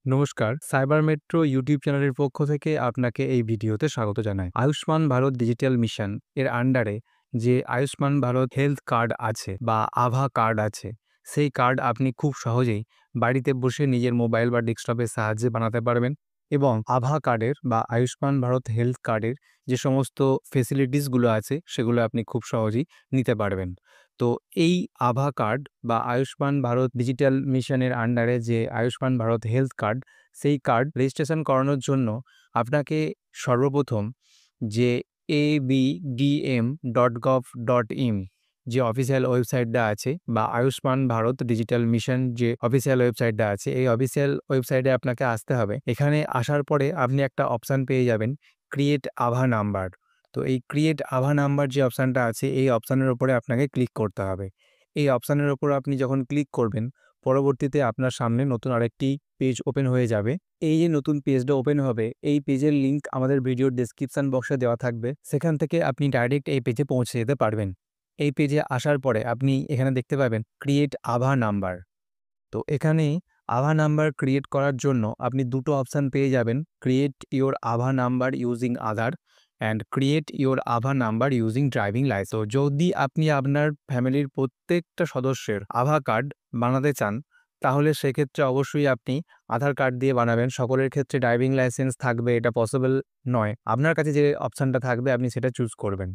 নমস্কার, cyber metro YouTube চ্যানেলের পক্ষ থেকে আপনাকে এই ভিডিওতে স্বাগত জানাই। আয়ুষ্মান ভারত ডিজিটাল মিশন এর আন্ডারে যে আয়ুষ্মান ভারত হেলথ কার্ড আছে বা আভা কার্ড আছে, সেই কার্ড আপনি খুব সহজেই বাড়িতে বসে নিজের মোবাইল বা ডেস্কটপের সাহায্যে বানাতে পারবেন এবং আভা কার্ডের বা আয়ুষ্মান ভারত হেলথ কার্ডের যে সমস্ত ফেসিলিটিসগুলো আছে, সেগুলো আপনি খুব সহজেই নিতে পারবেন। তো এই আভা কার্ড বা আয়ুষ্মান ভারত ডিজিটাল মিশনের আন্ডারে যে আয়ুষ্মান ভারত হেলথ কার্ড, সেই কার্ড রেজিস্ট্রেশন করানোর জন্য আপনাকে সর্বপ্রথম যে abdm.gov.in যে অফিসিয়াল ওয়েবসাইটটা আছে বা আয়ুষ্মান ভারত ডিজিটাল মিশন যে অফিসিয়াল ওয়েবসাইটটা আছে, এই অফিসিয়াল ওয়েবসাইটে আপনাকে আসতে হবে। এখানে আসার পরে আপনি একটা অপশান পেয়ে যাবেন, ক্রিয়েট আভা নাম্বার। তো এই ক্রিয়েট আভা নাম্বার যে অপশানটা আছে, এই অপশানের উপরে আপনাকে ক্লিক করতে হবে। এই অপশানের উপর আপনি যখন ক্লিক করবেন, পরবর্তীতে আপনার সামনে নতুন আরেকটি পেজ ওপেন হয়ে যাবে। এই যে নতুন পেজটা ওপেন হবে, এই পেজের লিঙ্ক আমাদের ভিডিওর ডেসক্রিপশন বক্সে দেওয়া থাকবে। সেখান থেকে আপনি ডাইরেক্ট এই পেজে পৌঁছে যেতে পারবেন। এই পেজে আসার পরে আপনি এখানে দেখতে পাবেন ক্রিয়েট আভা নাম্বার। তো এখানে আভা নাম্বার ক্রিয়েট করার জন্য আপনি দুটো অপশান পেয়ে যাবেন, ক্রিয়েট ইওর আভা number using Aadhaar and create your আভা নাম্বার ইউজিং ড্রাইভিং লাইসেন্স। যদি আপনি আপনার ফ্যামিলির প্রত্যেকটা সদস্যের আভা কার্ড বানাতে চান, তাহলে সেক্ষেত্রে অবশ্যই আপনি আধার কার্ড দিয়ে বানাবেন। সকলের ক্ষেত্রে ড্রাইভিং লাইসেন্স থাকবে এটা পসিবল নয়। আপনার কাছে যে অপশানটা থাকবে আপনি সেটা চুজ করবেন।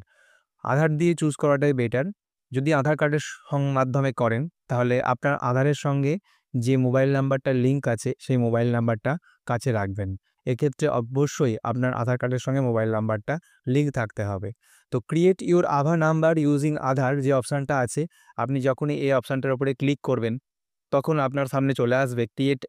আধার দিয়ে চুজ করাটাই বেটার। যদি আধার কার্ডের মাধ্যমে করেন, তাহলে আপনার আধারের সঙ্গে যে মোবাইল নাম্বারটা লিঙ্ক আছে, সেই মোবাইল নাম্বারটা কাছে রাখবেন। এক্ষেত্রে অবশ্যই আপনার আধার কার্ডের সঙ্গে মোবাইল নাম্বারটা লিঙ্ক থাকতে হবে। তো ক্রিয়েট ইউর আভা নাম্বার ইউজিং আধার যে অপশানটা আছে, আপনি যখনই এই অপশানটার উপরে ক্লিক করবেন, তখন আপনার সামনে চলে আসবে ক্রিয়েট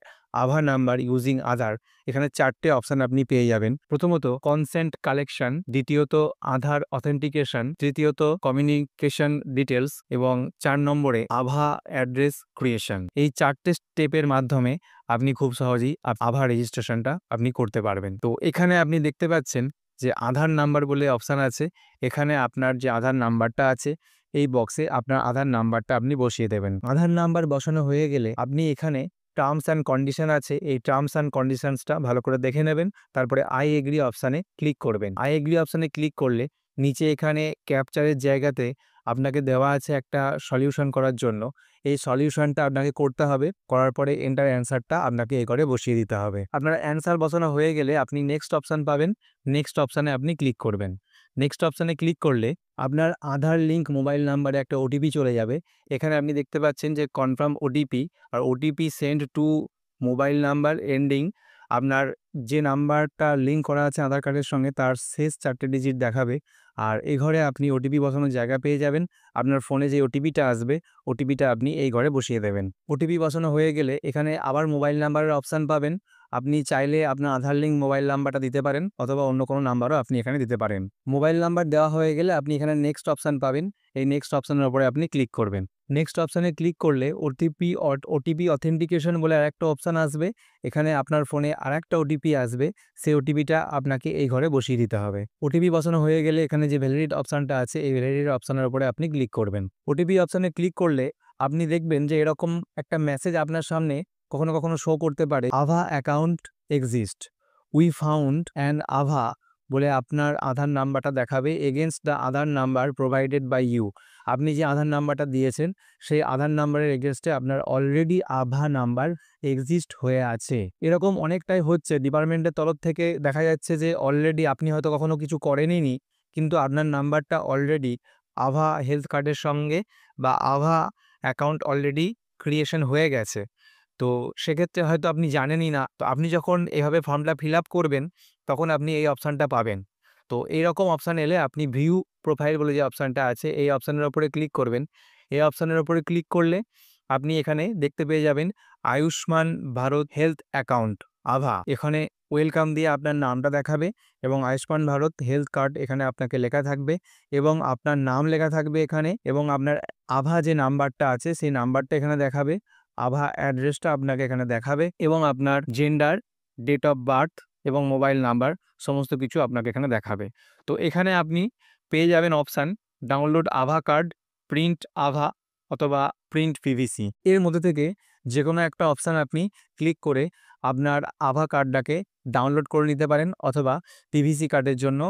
আভা নাম্বার ইউজিং আধার। এখানে 4টে অপশান আপনি পেয়ে যাবেন। প্রথমত কনসেন্ট কালেকশন, দ্বিতীয়ত আধার অথেন্টিকেশন, তৃতীয়ত কমিউনিকেশন ডিটেলস এবং 4 নম্বরে আভা অ্যাড্রেস ক্রিয়েশন। এই 4টে স্টেপের মাধ্যমে আপনি খুব সহজেই আভা রেজিস্ট্রেশনটা আপনি করতে পারবেন। তো এখানে আপনি দেখতে পাচ্ছেন যে আধার নাম্বার বলে অপশান আছে। এখানে আপনার যে আধার নাম্বারটা আছে, এই বক্সে আপনার আধার নাম্বারটা আপনি বসিয়ে দেবেন। আধার নাম্বার বসানো হয়ে গেলে আপনি এখানে টার্মস অ্যান্ড কন্ডিশন আছে, এই টার্মস অ্যান্ড কন্ডিশনসটা ভালো করে দেখে নেবেন। তারপরে আই এগ্রি অপশানে ক্লিক করবেন। আই এগ্রি অপশানে ক্লিক করলে নিচে এখানে ক্যাপচারের জায়গাতে আপনাকে দেওয়া আছে একটা সলিউশন করার জন্য। এই সলিউশনটা আপনাকে করতে হবে। করার পরে এন্টার অ্যান্সারটা আপনাকে এই ঘরে বসিয়ে দিতে হবে। আপনার অ্যান্সার বসানো হয়ে গেলে আপনি নেক্সট অপশান পাবেন। নেক্সট অপশানে আপনি ক্লিক করবেন। নেক্সট অপশানে ক্লিক করলে আপনার আধার লিঙ্ক মোবাইল নাম্বারে একটা ওটিপি চলে যাবে। এখানে আপনি দেখতে পাচ্ছেন যে কনফার্ম ওটিপি আর OTP send to mobile number ending. আপনার যে নাম্বারটা লিঙ্ক করা আছে আধার কার্ডের সঙ্গে, তার শেষ 4টে ডিজিট দেখাবে। আর এই ঘরে আপনি ওটিপি বসানোর জায়গা পেয়ে যাবেন। আপনার ফোনে যে ওটিপিটা আসবে, ওটিপিটা আপনি এই ঘরে বসিয়ে দেবেন। ওটিপি বসানো হয়ে গেলে এখানে আবার মোবাইল নাম্বারের অপশান পাবেন। আপনি চাইলে আপনার আধার লিঙ্ক মোবাইল নাম্বারটা দিতে পারেন অথবা অন্য কোনো নাম্বারও আপনি এখানে দিতে পারেন। মোবাইল নাম্বার দেওয়া হয়ে গেলে আপনি এখানে নেক্সট অপশান পাবেন। এই নেক্সট অপশানের উপরে আপনি ক্লিক করবেন। নেক্সট অপশানে ক্লিক করলে ওটিপি অথেন্টিকেশন বলে আরেকটা অপশান আসবে। এখানে আপনার ফোনে আরেকটা ওটিপি আসবে। সেই ওটিপিটা আপনাকে এই ঘরে বসিয়ে দিতে হবে। ওটিপি বসানো হয়ে গেলে এখানে যে ভ্যালিডেট অপশানটা আছে, এই ভ্যালিডেট অপশানের উপরে আপনি ক্লিক করবেন। ওটিপি অপশানে ক্লিক করলে আপনি দেখবেন যে এরকম একটা মেসেজ আপনার সামনে কখনো কখনো শো করতে পারে, আভা account exist, we found an আভা বলে আপনার আধার নাম্বারটা দেখাবে against the Aadhaar number provided by you. আপনি যে আধার নাম্বারটা দিয়েছেন, সেই আধার নাম্বারের এগেনস্টে আপনার অলরেডি আভা নাম্বার এক্সিস্ট হয়ে আছে। এরকম অনেকটাই হচ্ছে ডিপার্টমেন্টের তরফ থেকে দেখা যাচ্ছে যে অলরেডি আপনি হয়তো কখনো কিছু করেনইনি, কিন্তু আপনার নাম্বারটা অলরেডি আভা হেলথ কার্ডের সঙ্গে বা আভা অ্যাকাউন্ট অলরেডি ক্রিয়েশন হয়ে গেছে। তো সেক্ষেত্রে হয়তো আপনি জানেনই না। তো আপনি যখন এভাবে ফর্মটা ফিল আপ করবেন, তখন আপনি এই অপশানটা পাবেন। তো এইরকম অপশান এলে আপনি ভিউ প্রোফাইল বলে যে অপশানটা আছে, এই অপশানের উপরে ক্লিক করবেন। এই অপশানের উপরে ক্লিক করলে আপনি এখানে দেখতে পেয়ে যাবেন আয়ুষ্মান ভারত হেলথ অ্যাকাউন্ট আভা। এখানে ওয়েলকাম দিয়ে আপনার নামটা দেখাবে এবং আয়ুষ্মান ভারত হেলথ কার্ড এখানে আপনাকে লেখা থাকবে এবং আপনার নাম লেখা থাকবে এখানে, এবং আপনার আভা যে নাম্বারটা আছে সেই নাম্বারটা এখানে দেখাবে। আভা অ্যাড্রেসটা আপনাকে এখানে দেখাবে এবং আপনার জেন্ডার, ডেট অফ বার্থ এবং মোবাইল নাম্বার সমস্ত কিছু আপনাকে এখানে দেখাবে। তো এখানে আপনি পেয়ে যাবেন অপশান ডাউনলোড আভা কার্ড, প্রিন্ট আভা অথবা প্রিন্ট পিভিসি। এর মধ্যে থেকে যে কোনো একটা অপশান আপনি ক্লিক করে আপনার আভা কার্ডটাকে ডাউনলোড করে নিতে পারেন, অথবা পিভিসি কার্ডের জন্য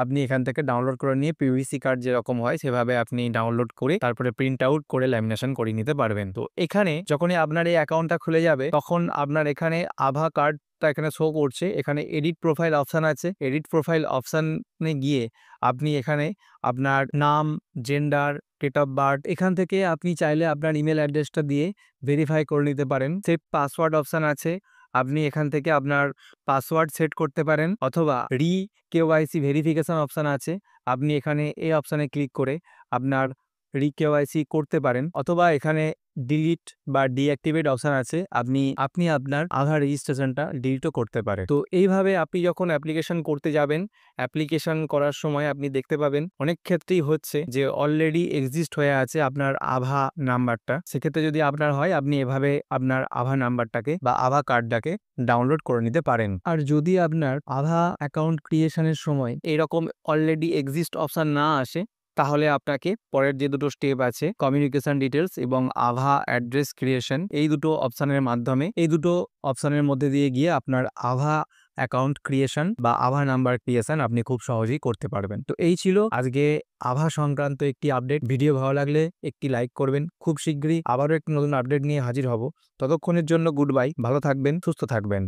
আপনি এখান থেকে ডাউনলোড করে নিয়ে পিভিসি কার্ড যেরকম হয় সেভাবে আপনি ডাউনলোড করে তারপরে প্রিন্ট আউট করে ল্যামিনেশন করে নিতে পারবেন। তো এখানে যখনই আপনার এই অ্যাকাউন্টটা খুলে যাবে তখন আপনার এখানে আভা কার্ডটা এখানে শো করছে, এখানে এডিট প্রোফাইল অপশান আছে। এডিট প্রোফাইল অপশানে গিয়ে আপনি এখানে আপনার নাম, জেন্ডার, ডেট অফ বার্থ, এখান থেকে আপনি চাইলে আপনার ইমেল অ্যাড্রেসটা দিয়ে ভেরিফাই করে নিতে পারেন। সেভ পাসওয়ার্ড অপশান আছে, আপনি এখান থেকে আপনার পাসওয়ার্ড সেট করতে পারেন, অথবা কেওয়াইসি ভেরিফিকেশন অপশান আছে, আপনি এখানে এই অপশানে ক্লিক করে আপনার কেওয়াইসি করতে পারেন, অথবা এখানে ডিলিট বা ডিঅ্যাক্টিভেট অপশান আছে, আপনি আপনার আধার রেজিস্ট্রেশনটা ডিলিটও করতে পারেন। তো এইভাবে আপনি যখন অ্যাপ্লিকেশন করতে যাবেন, অ্যাপ্লিকেশন করার সময় আপনি দেখতে পাবেন অনেক ক্ষেত্রেই হচ্ছে যে অলরেডি এক্সিস্ট হয়ে আছে আপনার আভা নাম্বারটা। সেক্ষেত্রে যদি আপনার হয়, আপনি এভাবে আপনার আভা নাম্বারটাকে বা আভা কার্ডটাকে ডাউনলোড করে নিতে পারেন। আর যদি আপনার আভা অ্যাকাউন্ট ক্রিয়েশনের সময় এরকম অলরেডি এক্সিস্ট অপশান না আসে, তাহলে আপনাকে পরের যে দুটো স্টেপ আছে, কমিউনিকেশন ডিটেলস এবং আভা অ্যাড্রেস ক্রিয়েশন, এই দুটো অপশানের মাধ্যমে, এই দুটো অপশানের মধ্যে দিয়ে গিয়ে আপনার আভা অ্যাকাউন্ট ক্রিয়েশন বা আভা নাম্বার ক্রিয়েশন আপনি খুব সহজেই করতে পারবেন। তো এই ছিল আজকে আভা সংক্রান্ত একটি আপডেট। ভিডিও ভালো লাগলে একটি লাইক করবেন। খুব শীঘ্রই আবারও একটি নতুন আপডেট নিয়ে হাজির হব। ততক্ষণের জন্য গুড বাই, ভালো থাকবেন, সুস্থ থাকবেন।